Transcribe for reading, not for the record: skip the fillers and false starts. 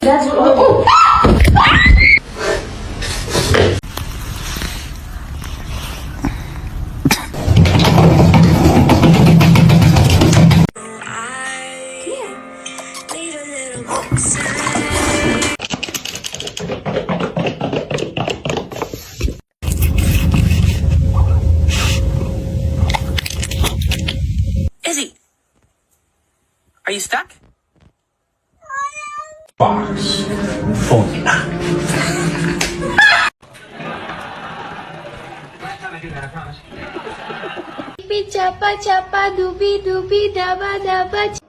That's what. Oh! Izzy, are you stuck? Box full. Chapa chapa dubi dubi daba daba.